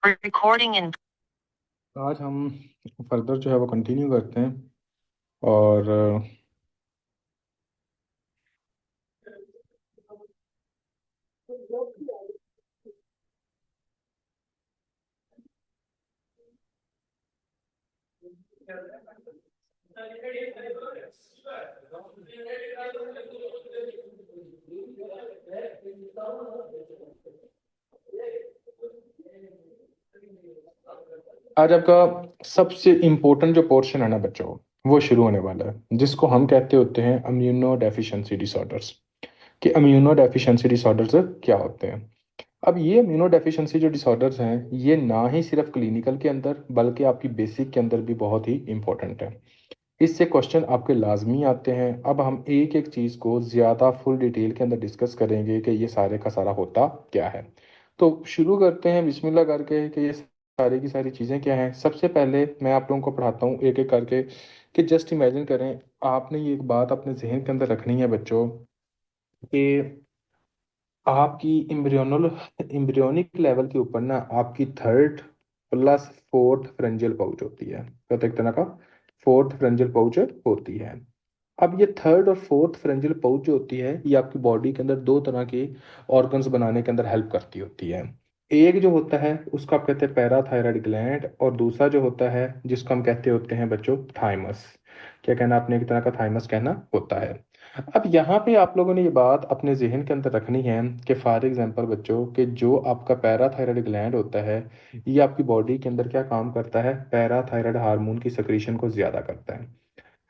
Recording in. आज हम further जो है वो कंटिन्यू करते हैं। और आज आपका सबसे इम्पोर्टेंट जो पोर्शन है ना बच्चों, वो शुरू होने वाला है, जिसको हम कहते होते हैं इम्यूनो डेफिशिएंसी डिसऑर्डर्स। कि इम्यूनो डेफिशिएंसी डिसऑर्डर्स क्या होते हैं। अब ये इम्यूनो डेफिशिएंसी जो डिसऑर्डर्स हैं, ये ना ही सिर्फ क्लिनिकल के अंदर बल्कि आपकी बेसिक के अंदर भी बहुत ही इंपॉर्टेंट है। इससे क्वेश्चन आपके लाजमी आते हैं। अब हम एक एक चीज़ को ज़्यादा फुल डिटेल के अंदर डिस्कस करेंगे कि ये सारे का सारा होता क्या है। तो शुरू करते हैं बिस्मिल्लाह करके कि ये सारी की सारी चीज़ें क्या हैं। सबसे पहले मैं आप लोगों को पढ़ाता हूँ एक एक करके कि जस्ट इमेजिन करें। आपने ये एक बात अपने जहन के अंदर रखनी है बच्चों कि आपकी इम्ब्रियोनिक लेवल के ऊपर ना आपकी थर्ड प्लस फोर्थ फ्रेंजियल पाउच होती है। तो एक तरह का फोर्थ फ्रेंजियल पाउच होती है। अब ये थर्ड और फोर्थ फ्रेंजियल पाउच जो होती है, ये आपकी बॉडी के अंदर दो तरह के ऑर्गन्स बनाने के अंदर हेल्प करती होती है। एक जो होता है उसको आप कहते हैं पैराथायराइड ग्लैंड, और दूसरा जो होता है जिसको हम कहते होते हैं बच्चों थाइमस। क्या कहना, आपने एक तरह का थाइमस कहना होता है। अब यहाँ पे आप लोगों ने ये बात अपने जहन के अंदर रखनी है कि फॉर एग्जांपल बच्चों कि जो आपका पैराथायराइड ग्लैंड होता है, ये आपकी बॉडी के अंदर क्या काम करता है, पैराथायराइड हार्मोन की सिक्रीशन को ज्यादा करता है।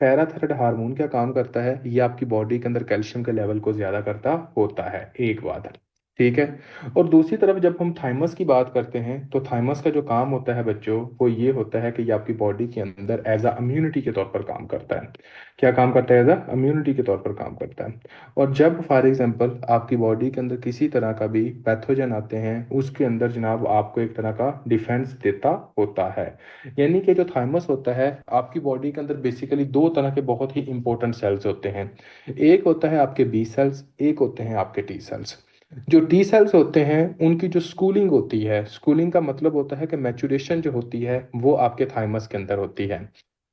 पैराथायराइड हार्मोन क्या काम करता है, ये आपकी बॉडी के अंदर कैल्शियम के लेवल को ज्यादा करता होता है, एक बात। ठीक है। और दूसरी तरफ जब हम थाइमस की बात करते हैं, तो थाइमस का जो काम होता है बच्चों, वो ये होता है कि ये आपकी बॉडी के अंदर एज अ इम्यूनिटी के तौर पर काम करता है। क्या काम करता है, एज अ इम्यूनिटी के तौर पर काम करता है। और जब फॉर एग्जांपल आपकी बॉडी के अंदर किसी तरह का भी पैथोजन आते हैं, उसके अंदर जनाब आपको एक तरह का डिफेंस देता होता है। यानी कि जो थाइमस होता है आपकी बॉडी के अंदर बेसिकली दो तरह के बहुत ही इंपॉर्टेंट सेल्स होते हैं। एक होता है आपके बी सेल्स, एक होते हैं आपके टी सेल्स। जो टी सेल्स होते हैं उनकी जो स्कूलिंग होती है, स्कूलिंग का मतलब होता है कि मैचुरेशन जो होती है वो आपके थाइमस के अंदर होती है।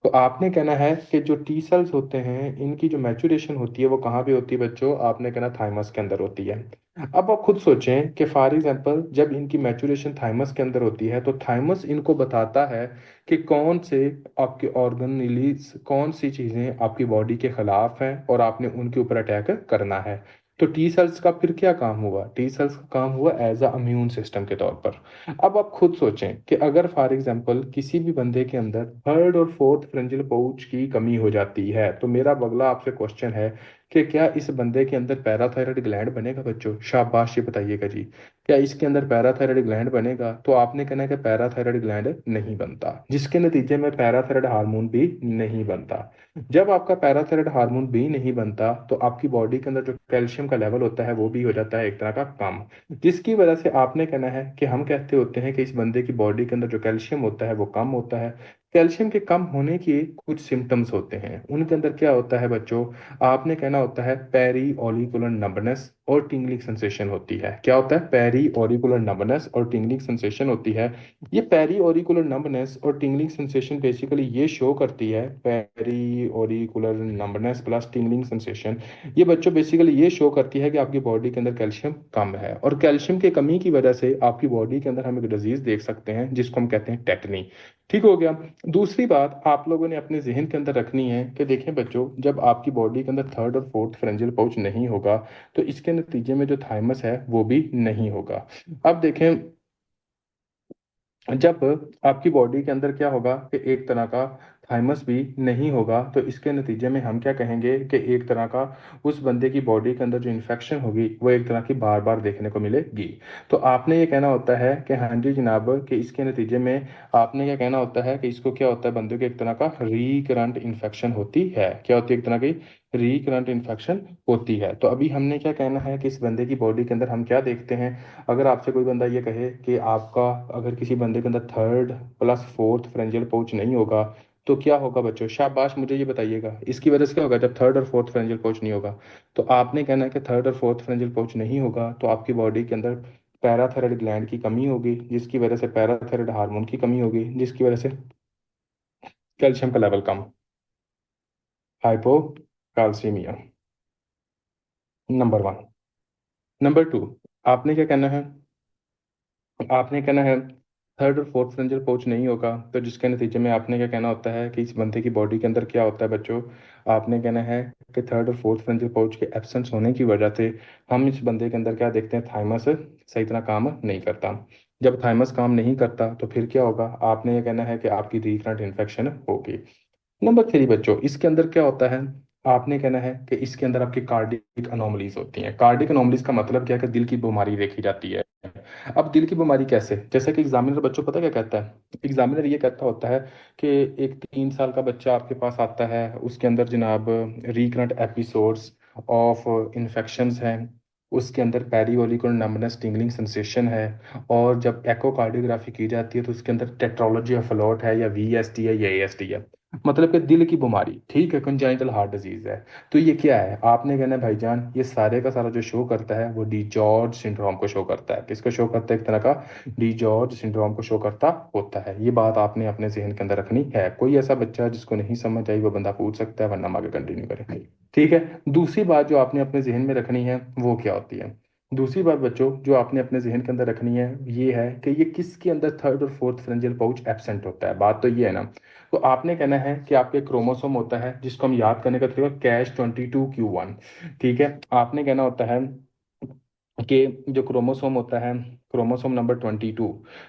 तो आपने कहना है कि जो टी सेल्स होते हैं इनकी जो मैचुरेशन होती है वो कहाँ पे होती है बच्चों, आपने कहना थाइमस के अंदर होती है। अब आप खुद सोचें कि फॉर एग्जांपल जब इनकी मैचुरेशन थाइमस के अंदर होती है, तो थाइमस इनको बताता है कि कौन से आपके ऑर्गन रिलीज, कौन सी चीजें आपकी बॉडी के खिलाफ हैं और आपने उनके ऊपर अटैक करना है। तो टी सेल्स का फिर क्या काम हुआ, टी सेल्स का काम हुआ एज अ इम्यून सिस्टम के तौर पर। अब आप खुद सोचें कि अगर फॉर एग्जांपल किसी भी बंदे के अंदर थर्ड और फोर्थ फ्रेंजियल पाउच की कमी हो जाती है, तो मेरा अगला आपसे क्वेश्चन है कि क्या इस बंदे के अंदर पैराथायराइड ग्लैंड बनेगा बच्चों, शाबाश ये बताइएगा जी। क्या इसके अंदर पैराथायराइड ग्लैंड बनेगा, तो आपने कहना है कि पैराथायराइड ग्लैंड नहीं बनता, जिसके नतीजे में पैराथायराइड हार्मोन भी नहीं बनता। जब आपका पैराथायराइड हार्मोन भी नहीं बनता, तो आपकी बॉडी के अंदर जो कैल्शियम का लेवल होता है वो भी हो जाता है एक तरह का कम। जिसकी वजह से आपने कहना है कि हम कहते होते हैं कि इस बंदे की बॉडी के अंदर जो कैल्शियम होता है वो कम होता है। कैल्शियम के कम होने के कुछ सिम्टम्स होते हैं, उनके अंदर क्या होता है बच्चों, आपने कहना होता है पेरी ऑलिकुलर नंबनेस और टिंगलिंग सेंसेशन होती है। क्या होता है, पेरी ऑरिकुलर नंबनेस और टिंगलिंग सेंसेशन होती है। ये पेरी ऑरिकुलर नंबनेस और टिंगलिंग सेंसेशन बेसिकली ये शो करती है, periauricular numbness plus tingling sensation, ये बच्चों बेसिकली ये शो करती है कि आपकी बॉडी के अंदर कैल्शियम कम है, और कैल्शियम की कमी की वजह से आपकी बॉडी के अंदर हम एक डिजीज देख सकते हैं जिसको हम कहते हैं टेटनी। ठीक हो गया। दूसरी बात आप लोगों ने अपने जहन के अंदर रखनी है कि देखें बच्चों, जब आपकी बॉडी के अंदर थर्ड और फोर्थ फ्रेंजियल पाउच नहीं होगा, तो इसके नतीजे में जो थाइमस है वो भी नहीं होगा। अब देखें, जब आपकी बॉडी के अंदर क्या होगा कि एक तरह का थाइमस भी नहीं होगा, तो इसके नतीजे में हम क्या कहेंगे कि एक तरह का उस बंदे की बॉडी के अंदर जो इन्फेक्शन होगी वो एक तरह की बार बार देखने को मिलेगी। तो आपने ये कहना होता है कि हाँ जी जनाब, कि इसके नतीजे में आपने क्या कहना होता है कि इसको क्या होता है, बंदे को एक तरह का रिकरेंट इन्फेक्शन होती है। क्या होती है, एक तरह की रिकरेंट इन्फेक्शन होती है। तो अभी हमने क्या कहना है कि इस बंदे की बॉडी के अंदर हम क्या देखते हैं। अगर आपसे कोई बंदा ये कहे कि आपका, अगर किसी बंदे के अंदर थर्ड प्लस फोर्थ फ्रेंजियल पाउच नहीं होगा, तो क्या होगा बच्चों, शाबाश मुझे ये बताइएगा इसकी वजह से क्या होगा जब थर्ड और फोर्थ फ्रेंजियल पाउच नहीं होगा। तो आपने कहना है कि थर्ड और फोर्थ फ्रेंजियल पाउच नहीं होगा तो आपकी बॉडी के अंदर पैराथायराइड ग्लैंड की कमी होगी, जिसकी वजह से पैराथायराइड हार्मोन की कमी होगी, जिसकी वजह से कैल्शियम का लेवल कम, hypocalcaemia. Number one. Number two, आपने क्या कहना है, आपने कहना है थर्ड और फोर्थ फ्रेंजल पाउच नहीं होगा, तो जिसके नतीजे में आपने क्या कहना होता है कि इस बंदे की बॉडी के अंदर क्या होता है बच्चों। आपने कहना है कि थर्ड और फोर्थ फ्रेंजल पाउच के एब्सेंस होने की वजह से हम इस बंदे के अंदर क्या देखते हैं, थाइमस सही तरह काम नहीं करता। जब थाइमस काम नहीं करता तो फिर क्या होगा, आपने ये कहना है कि आपकी रीकरेंट इन्फेक्शन होगी। नंबर थ्री बच्चों, इसके अंदर क्या होता है, आपने कहना है कि इसके अंदर आपकी कार्डिक अनोमलीज होती हैं। कार्डिक अनोमलीज का मतलब क्या है कि दिल की बीमारी देखी जाती है। अब दिल की बीमारी कैसे, जैसे कि एग्जामिनर बच्चों पता क्या कहता है, एग्जामिनर ये कहता होता है कि एक 3 साल का बच्चा आपके पास आता है, उसके अंदर जनाब रिकरेंट एपिसोड्स ऑफ इन्फेक्शंस हैं, उसके अंदर पेरिओलिकुलर नंबनेस टिंगलिंग सेंसेशन है, और जब एकोकार्डियोग्राफी की जाती है तो उसके अंदर टेट्रोलॉजी ऑफ फ्लोट है या वीएसटी है या एएसटी है, मतलब कि दिल की बीमारी, ठीक है, कंजाइनल हार्ट डिजीज है। तो ये क्या है, आपने कहना है भाईजान ये सारे का सारा जो शो करता है वो डी जॉर्ज सिंड्रोम को शो करता है। किसको शो करता है, एक तरह का डी जॉर्ज सिंड्रोम को शो करता होता है। ये बात आपने अपने जहन के अंदर रखनी है। कोई ऐसा बच्चा जिसको नहीं समझ आई वो बंदा पूछ सकता है, वरना हम आगे कंटिन्यू करें। ठीक है। दूसरी बात जो आपने अपने जहन में रखनी है वो क्या होती है, दूसरी बात बच्चों जो आपने अपने जहन के अंदर रखनी है ये है कि ये किसके अंदर थर्ड और फोर्थ फ्रेंजियल पाउच एब्सेंट होता है। बात तो ये है ना। तो आपने कहना है कि आपके क्रोमोसोम होता है जिसको हम याद करने का तरीका कैश 22q1। ठीक है। आपने कहना होता है कि जो क्रोमोसोम होता है, क्रोमोसोम नंबर 22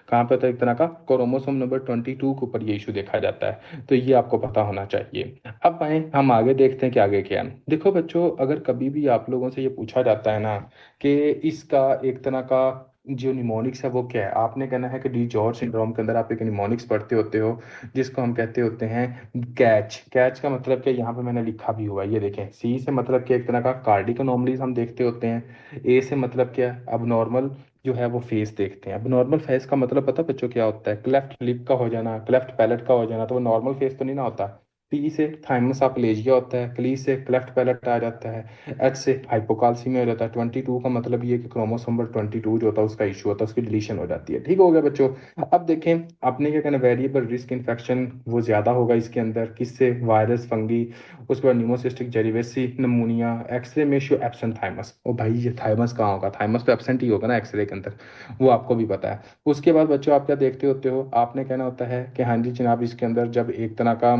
कहाँ पे होता है, एक तरह का क्रोमोसोम नंबर 22 के ऊपर ये इशू देखा जाता है। तो ये आपको पता होना चाहिए। अब आए हम आगे देखते हैं कि आगे क्या है। देखो बच्चों, अगर कभी भी आप लोगों से ये पूछा जाता है ना कि इसका एक तरह का जो निमोनिक्स है वो क्या है, आपने कहना है कि डी जॉर्ज सिंड्रोम के अंदर आप एक निमोनिक्स पढ़ते होते हो जिसको हम कहते होते हैं कैच। कैच का मतलब क्या, यहाँ पे मैंने लिखा भी हुआ है, ये देखें। सी से मतलब क्या, एक तरह का कार्डिक अनोमलीज हम देखते होते हैं। ए से मतलब क्या है, अब नॉर्मल जो है वो फेस देखते हैं। अब नॉर्मल फेस का मतलब पता बच्चों क्या होता है, क्लेफ्ट लिप का हो जाना, क्लेफ्ट पैलेट का हो जाना, तो वो नॉर्मल फेस तो नहीं ना होता। पी से थाइमस अप्लेजिया होता है, क्ली से क्लेफ्ट पैलेट आ जाता है, एच से हाइपोकाल्सीमिया हो जाता है, 22 का मतलब ये कि क्रोमोसोम नंबर 22 जो होता है उसका इशू होता है, उसकी डिलीशन हो जाती है। ठीक हो गया बच्चों। अब देखें, आपने क्या कहना, वेरिएबल रिस्क इन्फेक्शन वो ज्यादा होगा इसके अंदर, किससे, वायरस, फंगी, उसके बाद न्यूमोसिस्टिक जेरिवेसी नमूनिया, एक्सरे में शो एब्सेंट थाइमस। ओ भाई ये थाइमस कहाँ होगा, थाइमस तो एब्सेंट ही होगा ना एक्सरे के अंदर, वो आपको भी पता है। उसके बाद बच्चों आप क्या देखते होते हो, आपने कहना होता है कि हाँ जी जनाब इसके अंदर जब एक तरह का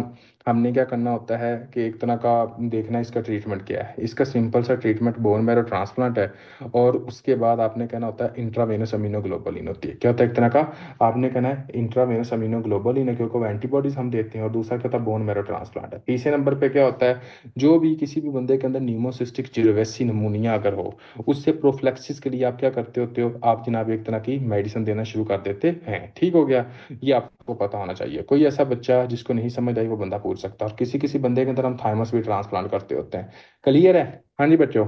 हमने क्या करना होता है कि एक तरह का देखना इसका ट्रीटमेंट क्या है। इसका सिंपल सा ट्रीटमेंट बोन मैरो ट्रांसप्लांट है। और उसके बाद आपने कहना होता है इंट्रावेनस अमीनोग्लोबुलिन होती है, क्या होता है एक तरह का, आपने कहना है इंट्रावेनस अमीनोग्लोबुलिन है क्योंकि वो एंटीबॉडीज हम देते हैं। और दूसरा क्या होता है, बोन मैरो ट्रांसप्लांट है। तीसरे नंबर पे क्या होता है, जो भी किसी भी बंदे के अंदर न्यूमोसिस्टिक जिरोवेसी नमूनिया अगर हो, उससे प्रोफ्लेक्सिस के लिए आप क्या करते होते हो, आप जनाब एक तरह की मेडिसिन देना शुरू कर देते हैं। ठीक हो गया। ये आपको पता होना चाहिए। कोई ऐसा बच्चा जिसको नहीं समझ आई वो बंदा पूछ सकता है। और किसी किसी बंदे के अंदर हम थाइमस भी ट्रांसप्लांट करते होते हैं। क्लियर है। हाँ जी बच्चों।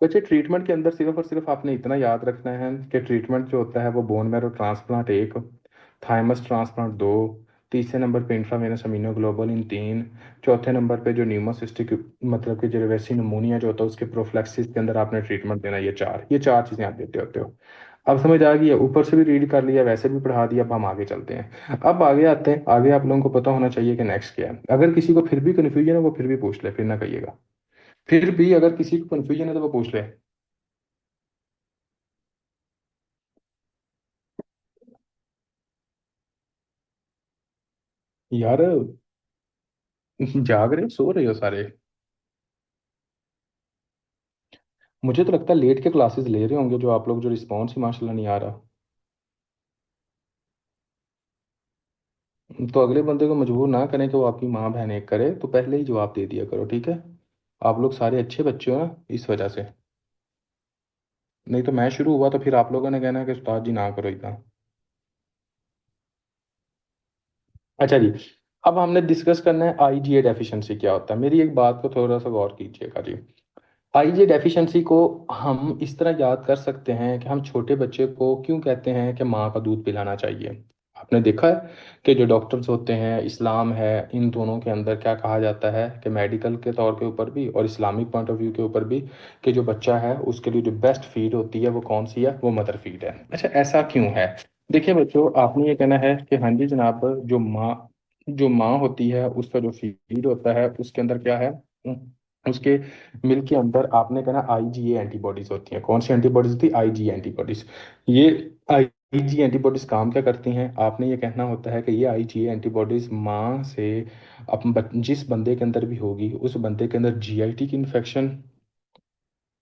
बच्चे ट्रीटमेंट के अंदर सिर्फ और सिर्फ आपने इतना याद रखना है कि ट्रीटमेंट जो होता है वो बोन मैरो ट्रांसप्लांट एक, थाइमस ट्रांसप्लांट दो, तीसरे नंबर पे इंट्रावेनस अमीनोग्लोबुलिन तीन, चौथे नंबर पे जो न्यूमोसिस्टिक मतलब कि जो वैसी नमूनिया जो होता है उसके प्रोफ्लेक्सिस के अंदर आपने ट्रीटमेंट देना। ये चार चीजें आप देते होते हो। अब समझ आ गई है, ऊपर से भी रीड कर लिया, वैसे भी पढ़ा दिया। अब हम आगे चलते हैं। अब आगे आते हैं, आगे आप लोगों को पता होना चाहिए कि नेक्स्ट क्या है। अगर किसी को फिर भी कन्फ्यूजन है वो फिर भी पूछ ले, फिर ना कहिएगा। फिर भी अगर किसी को कन्फ्यूजन है तो वो पूछ ले। यार जाग रहे सो रहे हो सारे। मुझे तो लगता है लेट के क्लासेस ले रहे होंगे जो आप लोग, जो रिस्पॉन्स ही माशाल्लाह नहीं आ रहा। तो अगले बंदे को मजबूर ना करें कि वो आपकी माँ बहन एक करे, तो पहले ही जवाब दे दिया करो, ठीक है। आप लोग सारे अच्छे बच्चे हो ना, इस वजह से। नहीं तो मैं शुरू हुआ तो फिर आप लोगों ने कहना कि उस्ताद जी ना करो इतना। अच्छा जी। अब हमने डिस्कस करना है आईजीए डेफिशिएंसी क्या होता है। मेरी एक बात को थोड़ा सा गौर कीजिएगा जी। आईजीए डेफिशिएंसी को हम इस तरह याद कर सकते हैं कि हम छोटे बच्चे को क्यों कहते हैं कि माँ का दूध पिलाना चाहिए। आपने देखा है कि जो डॉक्टर्स होते हैं, इस्लाम है, इन दोनों के अंदर क्या कहा जाता है कि मेडिकल के तौर के ऊपर भी और इस्लामिक पॉइंट ऑफ व्यू के ऊपर भी, कि जो बच्चा है उसके लिए जो बेस्ट फीड होती है वो कौन सी है, वो मदर फीड है। अच्छा, ऐसा क्यों है? देखिए बच्चों, आपने ये कहना है कि हाँ जी जनाब, जो माँ होती है उसका जो फीड होता है उसके अंदर क्या है, उसके मिल्क के अंदर आपने कहना आईजीए एंटीबॉडीज होती हैं। कौन सी एंटीबॉडीज होती है? IgA antibodies. ये आईजी एंटीबॉडीज काम क्या करती हैं? आपने ये कहना होता है कि ये आईजी एंटीबॉडीज माँ से जिस बंदे के अंदर भी होगी उस बंदे के अंदर जीआईटी की इन्फेक्शन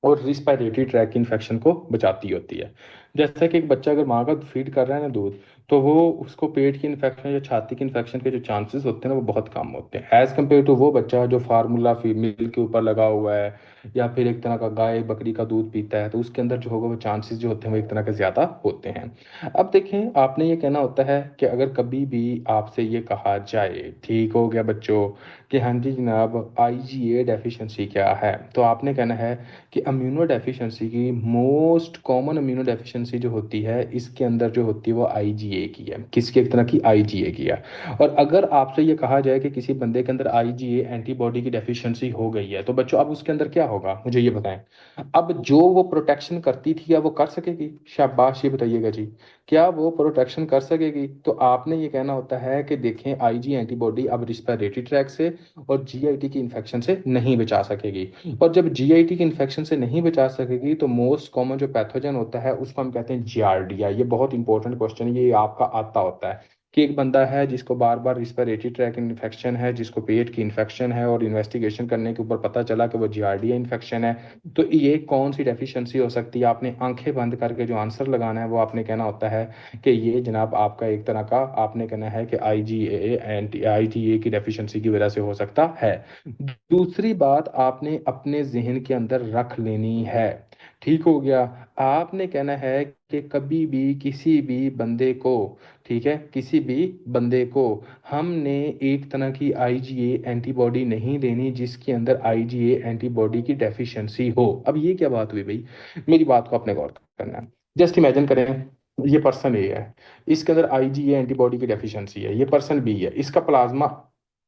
और रिस्पायरेटरी ट्रैक इन्फेक्शन को बचाती होती है। जैसा कि एक बच्चा अगर माँ का फीड कर रहा है ना दूध, तो वो उसको पेट की इन्फेक्शन या छाती की इन्फेक्शन के जो चांसेस होते हैं ना वो बहुत कम होते हैं, एज कम्पेयर टू वो बच्चा जो फार्मूला फीड मिल्क के ऊपर लगा हुआ है या फिर एक तरह का गाय बकरी का दूध पीता है, तो उसके अंदर जो होगा वो चांसेस जो होते हैं वो एक तरह के ज्यादा होते हैं। अब देखें, आपने ये कहना होता है कि अगर कभी भी आपसे ये कहा जाए, ठीक हो गया बच्चों, कि हाँ जी जनाब आईजीए डेफिशिएंसी क्या है, तो आपने कहना है कि अम्यूनो डेफिशिएंसी की मोस्ट कॉमन अम्यूनो डेफिशिएंसी जो होती है इसके अंदर जो होती है वो आईजीए की है। किसकी? एक तरह की आईजीए की है। और अगर आपसे ये कहा जाए कि किसी बंदे के अंदर आईजीए एंटीबॉडी की डेफिशिएंसी हो गई है, तो बच्चों अब उसके अंदर क्या होगा, मुझे ये बताएं। अब जो वो प्रोटेक्शन करती थी क्या वो कर सकेगी? शाबाश, ये बताइएगा जी, क्या वो प्रोटेक्शन कर सकेगी? तो आपने ये कहना होता है कि देखें, आईजी एंटीबॉडी अब रिस्पिरेटरी ट्रैक से और जीआईटी की इन्फेक्शन से नहीं बचा सकेगी। और जब जीआईटी की इन्फेक्शन से नहीं बचा सकेगी तो मोस्ट कॉमन जो पैथोजन होता है उसको हम कहते हैं जियार्डिया। ये बहुत इंपॉर्टेंट क्वेश्चन, ये आपका आता होता है कि एक बंदा है जिसको बार बार रिस्पिरेटरी ट्रैक इन्फेक्शन है, जिसको पेट की इन्फेक्शन है, और इन्वेस्टिगेशन करने के ऊपर पता चला कि वो जियार्डिया इन्फेक्शन है। तो ये कौन सी डेफिशिएंसी हो सकती है? आपने आंखें बंद करके जो आंसर लगाना है वो आपने कहना होता है कि ये जनाब आपका एक तरह का, आपने कहना है कि आईजीए की डेफिशिएंसी की वजह से हो सकता है। दूसरी बात आपने अपने जहन के अंदर रख लेनी है, ठीक हो गया। आपने कहना है कि कभी भी किसी भी बंदे को, ठीक है, किसी भी बंदे को हमने एक तरह की आईजीए एंटीबॉडी नहीं देनी जिसके अंदर आईजीए एंटीबॉडी की डेफिशिएंसी हो। अब ये क्या बात हुई भाई? मेरी बात को आपने गौर करना है। जस्ट इमेजिन करें, ये पर्सन ए है, इसके अंदर आईजीए एंटीबॉडी की डेफिशिएंसी है। ये पर्सन बी है, इसका प्लाज्मा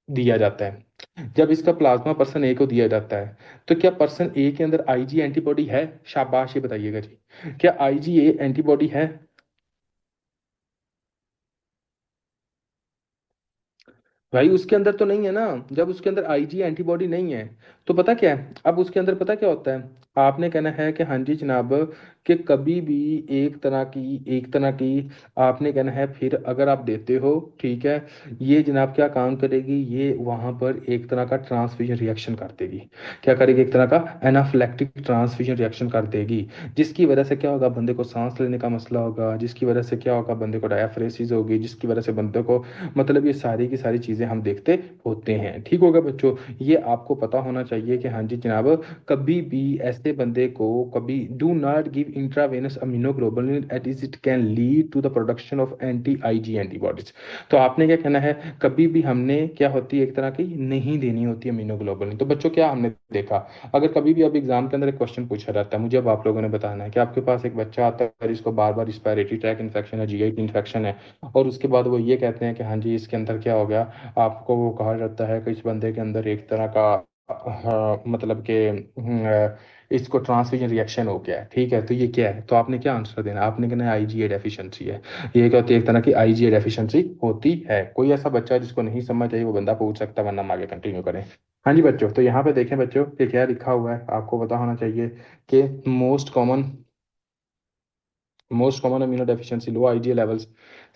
दिया जाता है। जब इसका प्लाज्मा पर्सन ए को दिया जाता है, तो क्या पर्सन ए के अंदर आईजी एंटीबॉडी है? शाबाश, ये बताइएगा जी, क्या आईजी एंटीबॉडी है? भाई उसके अंदर तो नहीं है ना। जब उसके अंदर आईजी एंटीबॉडी नहीं है तो पता क्या है, अब उसके अंदर पता क्या होता है, आपने कहना है कि हाँ जी जनाब, कि कभी भी एक तरह की आपने कहना है, फिर अगर आप देते हो, ठीक है, ये जनाब क्या काम करेगी, ये वहां पर एक तरह का ट्रांसफ्यूजन रिएक्शन कर देगी। क्या करेगी? एक तरह का एनाफिलैक्टिक ट्रांसफ्यूजन रिएक्शन कर देगी, जिसकी वजह से क्या होगा, बंदे को सांस लेने का मसला होगा, जिसकी वजह से क्या होगा, बंदे को डायफ्रेसिस होगी, जिसकी वजह से बंदे को, मतलब ये सारी की सारी चीजें हम देखते होते हैं। ठीक होगा बच्चों, ये आपको पता होना चाहिए कि हाँ जी जनाब, कभी भी ऐसे बंदे को कभी do not give intravenous immunoglobulin as it can lead to the production of anti Ig antibodies. तो आपने क्या कहना है, कभी भी हमने क्या होती है, एक तरह की नहीं देनी होती है अमीनोग्लोबुलिन। तो बच्चों क्या हमने देखा, अगर कभी भी अब एग्जाम के अंदर एक क्वेश्चन पूछा जाता है, मुझे अब आप लोगों ने बताना है कि आपके पास एक बच्चा आता है और इसको बार बार रिस्पायरेटरी ट्रैक इन्फेक्शन है, जीआईटी इन्फेक्शन है, और उसके बाद वो ये कहते हैं कि हाँ जी इसके अंदर क्या हो गया, आपको वो कहा जाता है कि इस बंदे के अंदर एक तरह का, हाँ, मतलब कि इसको ट्रांसफ्यूजन रिएक्शन हो गया है, ठीक है, तो ये क्या है? तो आपने क्या आंसर देना? आपने कहना है आईजीए डेफिशिएंसी है। ये क्या होती है? एक तरह की आईजीए डेफिशिएंसी होती है। कोई ऐसा बच्चा जिसको नहीं समझ आई वो बंदा पूछ सकता है, वरना हम आगे कंटिन्यू करें। हाँ जी बच्चों, तो यहाँ पे देखें बच्चों कि क्या लिखा हुआ है, आपको पता होना चाहिए कि मोस्ट कॉमन अमीनो डेफिशिएंसी लो आईजीए लेवल्स।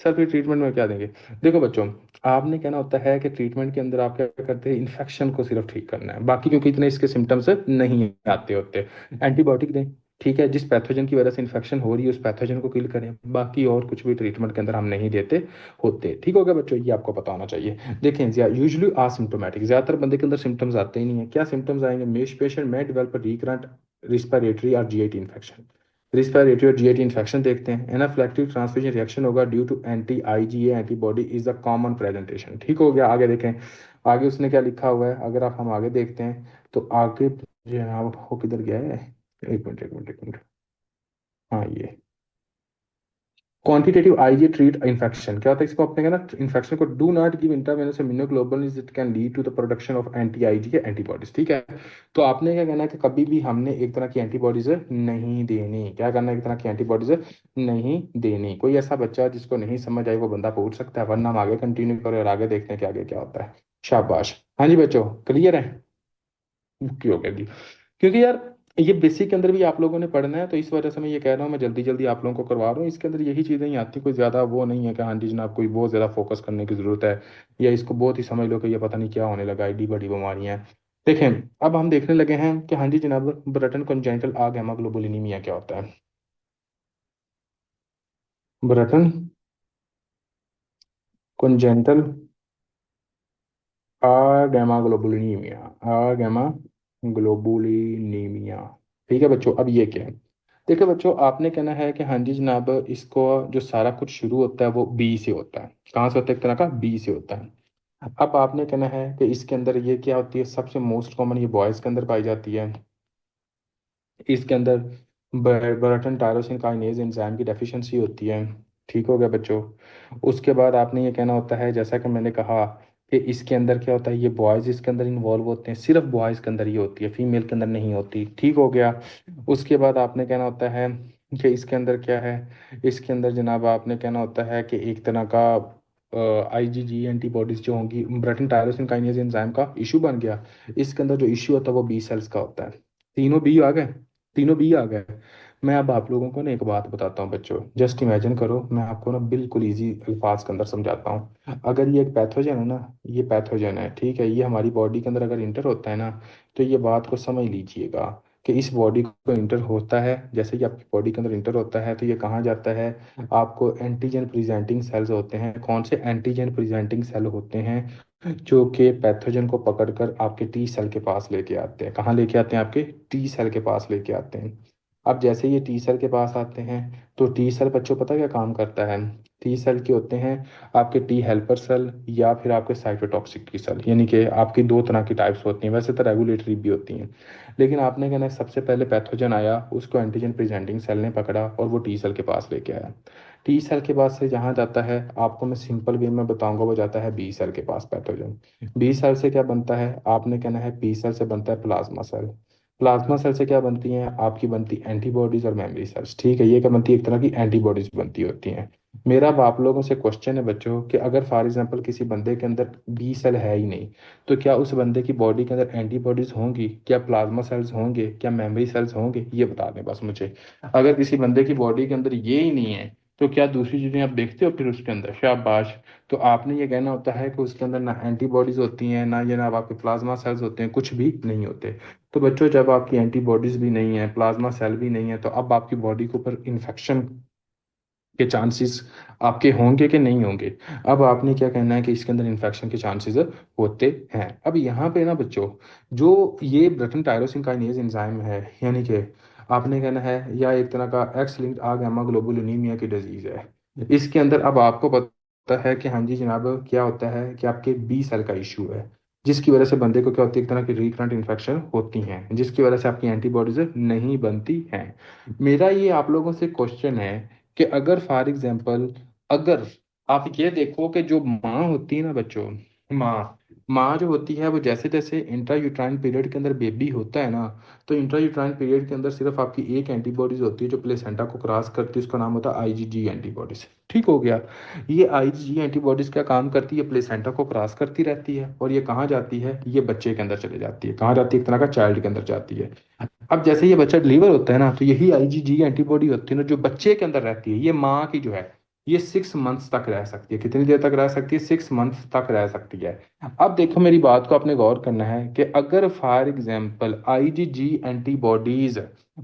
सर फिर ट्रीटमेंट में क्या देंगे? देखो बच्चों, आपने कहना होता है कि ट्रीटमेंट के अंदर आप क्या करते हैं, इन्फेक्शन को सिर्फ ठीक करना है, बाकी क्योंकि इतने इसके सिम्टम्स नहीं आते होते, एंटीबायोटिक दें, ठीक है, जिस पैथोजन की वजह से इन्फेक्शन हो रही है उस पैथोजन को किल करें, बाकी और कुछ भी ट्रीटमेंट के अंदर हम नहीं देते होते। ठीक हो गया बच्चों, ये आपको पता होना चाहिए। देखें, यूजुअली आसिम्टोमेटिक, ज्यादातर बंदे के अंदर सिम्टम्स आते ही नहीं है। क्या सिम्टम्स आएंगे? मेश पेशेंट में डेवलप रिकरेंट रिस्पिरेटरी और जीआईटी इन्फेक्शन। रिस्पिरेटरी और जीआईटी इन्फेक्शन देखते हैं। एनाफिलैक्टिक ट्रांसफ्यूजन रिएक्शन होगा due to anti IgA antibody is a common presentation. ठीक हो गया, आगे देखें, आगे उसने क्या लिखा हुआ है, अगर आप हम आगे देखते हैं तो आगे जनाब वो किधर गया है, एक मिनट एक मिनट एक मिनट, हाँ ये, क्वांटिटेटिव आईजी ट्रीट इन्फेक्शन क्या होता है, इसको अपने कहना इन्फेक्शन को do not give intravenous immunoglobulins it can lead to the production of anti Ig के एंटीबॉडीज। ठीक है, तो आपने क्या कहना है कि कभी भी हमने एक तरह की एंटीबॉडीज नहीं देनी। क्या करना है, एक तरह की एंटीबॉडीज नहीं देनी। कोई ऐसा बच्चा जिसको नहीं समझ आई वो बंदा पूछ सकता है, वरना हम आगे कंटिन्यू करें और आगे देखते हैं कि आगे क्या होता है। शाबाश। हाँ जी बच्चों, क्लियर है? ओके हो गया जी। क्योंकि यार ये बेसिक के अंदर भी आप लोगों ने पढ़ना है, तो इस वजह से मैं ये कह रहा हूँ, मैं जल्दी जल्दी आप लोगों को करवा रहा हूँ। इसके अंदर यही चीज़ें ही आती, कोई ज़्यादा वो नहीं है कि हाँ जी जनाब कोई बहुत ज़्यादा फोकस करने की ज़रूरत है, या इसको बहुत ही समझ लो कि ये पता नहीं क्या होने लगा, एडी बड़ी बीमारियां हैं। देखें, अब हम देखने लगे हैं कि हाँ जी जनाब ब्रटन कंजेंटल आ गैमा ग्लोबुलिनीमिया क्या होता है। ब्रटन कंजेंटल आ गैमा ग्लोबुलिनीमिया, आ गैमा ग्लोबुलिनीमिया। ठीक है बच्चों, अब ये क्या है? देखिए बच्चों, आपने कहना है कि हाँ जी जनाब इसको जो सारा कुछ शुरू होता है वो बी से होता है। कहाँ से होता है? एक तरह का बी से होता है। अब आपने कहना है कि इसके अंदर ये क्या होती है, सबसे मोस्ट कॉमन ये बॉयज के अंदर पाई जाती है। इसके अंदर बर्टन टायरोसिन काइनेज एंजाइम की डेफिशिएंसी होती है। ठीक हो गया बच्चों। उसके बाद आपने ये कहना होता है, जैसा कि मैंने कहा कि इसके अंदर क्या होता है, ये बॉयज इसके अंदर इन्वॉल्व होते हैं, सिर्फ बॉयज के अंदर ये होती है, फीमेल के अंदर नहीं होती। ठीक हो गया। उसके बाद आपने कहना होता है कि इसके अंदर क्या है, इसके अंदर जनाब आपने कहना होता है कि एक तरह का आईजीजी एंटीबॉडीज जो होंगी, ब्रटन टायरोसिन काइनेज एंजाइम का इशू बन गया। इसके अंदर जो इशू होता है वो बी सेल्स का होता है। तीनों बी आ गए, तीनों बी आ गए। मैं अब आप लोगों को ना एक बात बताता हूँ बच्चों, जस्ट इमेजिन करो, मैं आपको ना बिल्कुल इजी अल्फाज के अंदर समझाता हूँ। अगर ये एक पैथोजन है ना, ये पैथोजन है, ठीक है, ये हमारी बॉडी के अंदर अगर इंटर होता है ना, तो ये बात को समझ लीजिएगा कि इस बॉडी को इंटर होता है, जैसे कि आपकी बॉडी के अंदर इंटर होता है तो ये कहाँ जाता है, आपको एंटीजन प्रेजेंटिंग सेल्स होते हैं। कौन से एंटीजन प्रेजेंटिंग सेल होते हैं? जो कि पैथोजन को पकड़कर आपके टी सेल के पास लेके आते हैं। कहाँ लेके आते हैं? आपके टी सेल के पास लेके आते हैं। अब जैसे ये टी सेल के पास आते हैं, तो टी सेल बच्चों पता क्या काम करता है? टी सेल के होते हैं आपके टी हेल्पर सेल या फिर आपके साइटोटॉक्सिक टी सेल, यानी कि आपकी दो तरह की टाइप्स होती हैं, वैसे तो रेगुलेटरी भी होती हैं। लेकिन आपने कहना है सबसे पहले पैथोजन आया, उसको एंटीजन प्रेजेंटिंग सेल ने पकड़ा और वो टी सेल के पास लेके आया। टी सेल के पास से जहाँ जाता है, आपको मैं सिंपल वे में बताऊंगा, वो जाता है बी सेल के पास पैथोजन। बी सेल से क्या बनता है? आपने कहना है बी सेल से बनता है प्लाज्मा सेल। प्लाज्मा सेल से क्या बनती हैं? आपकी बनती एंटीबॉडीज और मेमोरी सेल्स। ठीक है, ये क्या बनती है? एक तरह की एंटीबॉडीज बनती होती हैं। मेरा अब आप लोगों से क्वेश्चन है बच्चों कि अगर फॉर एग्जांपल किसी बंदे के अंदर बी सेल है ही नहीं, तो क्या उस बंदे की बॉडी के अंदर एंटीबॉडीज होंगी? क्या प्लाज्मा सेल्स होंगे? क्या मेमोरी सेल्स होंगे? ये बता दें बस मुझे। अगर किसी बंदे की बॉडी के अंदर ये ही नहीं है, तो क्या दूसरी चीजें आप देखते हो फिर उसके अंदर? शाबाश। तो आपने ये कहना होता है कि उसके अंदर ना एंटीबॉडीज होती हैं, ना ये ना आपके प्लाज्मा सेल्स होते हैं, कुछ भी नहीं होते। तो बच्चों, जब आपकी एंटीबॉडीज भी नहीं है, प्लाज्मा सेल भी नहीं है, तो अब आपकी बॉडी के ऊपर इन्फेक्शन के चांसेस आपके होंगे कि नहीं होंगे? अब आपने क्या कहना है कि इसके अंदर इन्फेक्शन के चांसेस होते हैं। अब यहाँ पे ना बच्चों, जो ये ब्रटन टायरोसिन काइनेज एंजाइम है, यानी कि आपने कहना है या एक तरह का एक्स लिंक्ड आ गामा ग्लोबुलिनीमिया की डिजीज है, इसके अंदर अब आपको पता है कि हाँ जी जनाब क्या होता है कि आपके बी सेल का इशू है, जिसकी वजह से बंदे को क्या होती है, एक तरह की रिकरेंट इन्फेक्शन होती हैं, जिसकी वजह से आपकी एंटीबॉडीज नहीं बनती हैं। मेरा ये आप लोगों से क्वेश्चन है कि अगर फॉर एग्जाम्पल, अगर आप ये देखो कि जो माँ होती है ना बच्चों, माँ माँ जो होती है वो जैसे जैसे इंट्रा यूट्राइन पीरियड के अंदर बेबी होता है ना, तो इंट्रा यूट्राइन पीरियड के अंदर सिर्फ आपकी एक एंटीबॉडीज होती है जो प्लेसेंटा को क्रॉस करती है, उसका नाम होता है आईजीजी एंटीबॉडीज। ठीक हो गया। ये आईजीजी एंटीबॉडीज क्या काम करती है? प्लेसेंटा को क्रॉस करती रहती है और ये कहाँ जाती है? ये बच्चे के अंदर चले जाती है। कहाँ जाती है? एक तरह का चाइल्ड के अंदर जाती है। अब जैसे ये बच्चा डिलीवर होता है ना, तो यही आईजीजी एंटीबॉडी होती है ना जो बच्चे के अंदर रहती है, ये माँ की जो है, ये 6 मंथ्स तक रह सकती है। कितनी देर तक रह सकती है? 6 मंथ्स तक रह सकती है। अब देखो, मेरी बात को आपने गौर करना है कि अगर फॉर एग्जाम्पल आईजीजी एंटीबॉडीज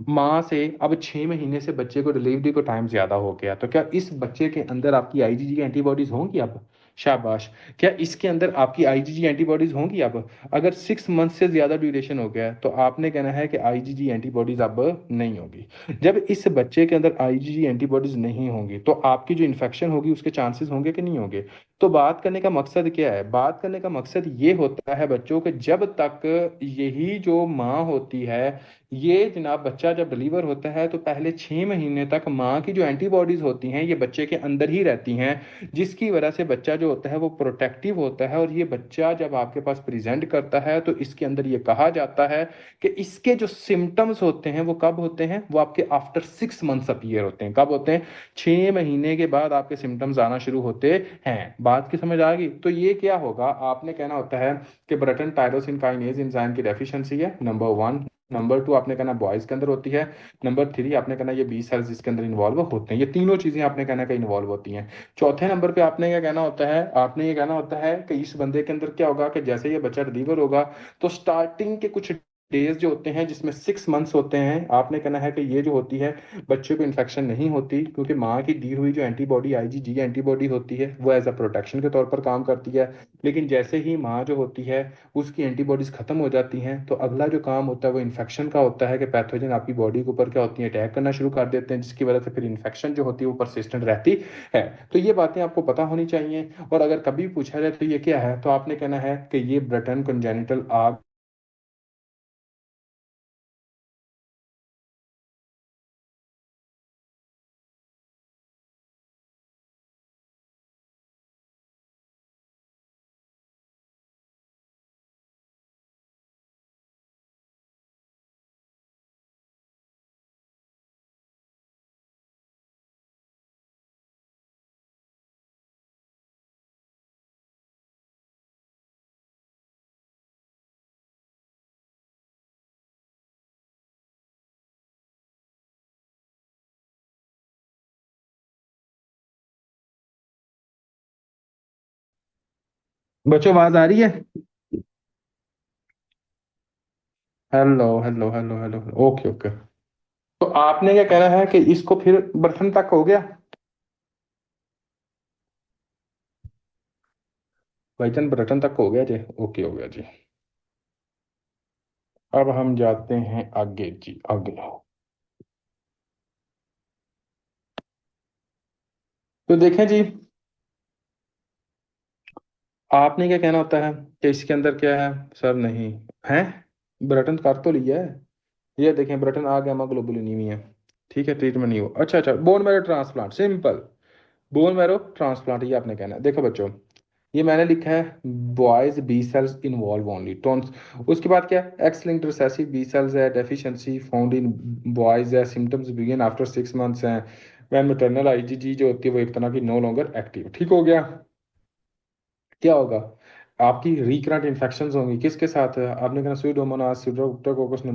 माँ से अब 6 महीने से बच्चे को डिलीवरी को टाइम ज्यादा हो गया, तो क्या इस बच्चे के अंदर आपकी आईजीजी एंटीबॉडीज होंगी अब? शाबाश। क्या इसके अंदर आपकी आईजीजी एंटीबॉडीज होंगी अब? अगर 6 मंथ से ज्यादा ड्यूरेशन हो गया है, तो आपने कहना है कि आईजीजी एंटीबॉडीज अब नहीं होगी। जब इस बच्चे के अंदर आईजीजी एंटीबॉडीज नहीं होंगी, तो आपकी जो इन्फेक्शन होगी उसके चांसेस होंगे कि नहीं होंगे? तो बात करने का मकसद क्या है? बात करने का मकसद ये होता है बच्चों कि जब तक यही जो माँ होती है, ये जनाब बच्चा जब डिलीवर होता है तो पहले 6 महीने तक माँ की जो एंटीबॉडीज होती हैं ये बच्चे के अंदर ही रहती हैं, जिसकी वजह से बच्चा जो होता है वो प्रोटेक्टिव होता है। और ये बच्चा जब आपके पास प्रेजेंट करता है तो इसके अंदर ये कहा जाता है कि इसके जो सिम्टम्स होते हैं वो कब होते हैं? वो आपके आफ्टर 6 मंथ्स अपीयर होते हैं। कब होते हैं? 6 महीने के बाद आपके सिम्टम्स आना शुरू होते हैं। बात की समझ आ गई? तो ये क्या होगा, आपने कहना होता है कि ब्रटन टायरोसिन काइनेज एंजाइम की डेफिशिएंसी है, नंबर 1। नंबर 2 आपने कहना बॉयज के अंदर होती है। नंबर 3 आपने कहना ये बी सेल्स इसके अंदर इन्वॉल्व होते हैं। ये तीनों चीजें आपने कहना का इन्वॉल्व होती हैं। चौथे नंबर पे आपने क्या कहना होता है? आपने ये कहना होता है कि इस बंदे के अंदर क्या होगा कि जैसे ये बच्चा डिलीवर होगा तो स्टार्टिंग के कुछ डेज जो होते हैं जिसमें 6 मंथ्स होते हैं, आपने कहना है कि ये जो होती है बच्चे को इन्फेक्शन नहीं होती, क्योंकि माँ की दी हुई जो एंटीबॉडी आईजीजी एंटीबॉडी होती है वो एज अ प्रोटेक्शन के तौर पर काम करती है। लेकिन जैसे ही माँ जो होती है उसकी एंटीबॉडीज खत्म हो जाती हैं तो अगला जो काम होता है वो इन्फेक्शन का होता है कि पैथोजन आपकी बॉडी के ऊपर क्या होती है, अटैक करना शुरू कर देते हैं, जिसकी वजह से फिर इन्फेक्शन जो होती है वो परसिस्टेंट रहती है। तो ये बातें आपको पता होनी चाहिए। और अगर कभी पूछा जाए तो ये क्या है, तो आपने कहना है कि ये ब्रटन कंजेनिटल आग। बच्चों आवाज आ रही है? Hello hello hello hello, okay okay. तो आपने क्या कहना है कि इसको फिर बर्तन तक हो गया? भाईजान बर्तन तक हो गया जी? ओके हो गया जी। अब हम जाते हैं आगे जी, आगे। तो देखें जी, आपने क्या कहना होता है कि इसके अंदर क्या है? सर नहीं है, ब्रटन कर तो लिया है। ये देखें ब्रटन आ गया, ग्लोबुलिनीमिया। ठीक है, ट्रीटमेंट नहीं हो। अच्छा अच्छा, bone marrow transplant simple. Bone marrow transplant ये आपने कहना है। देखो बच्चों, ये मैंने लिखा है boys B cells involve only tones. उसके बाद क्या? X linked recessive B cells है, डेफिशिएंसी फाउंड इन बॉयज है, सिम्टम्स बिगिन आफ्टर 6 मंथ्स हैं, वैन मैटरनल आईजीजी जो होती है वो एक तरह की नो लॉन्गर एक्टिव। ठीक हो गया? क्या होगा? आपकी रिकरेंट इन्फेक्शंस होंगी किसके साथ? आपने कहा स्यूडोमोनास, स्यूडोकोकस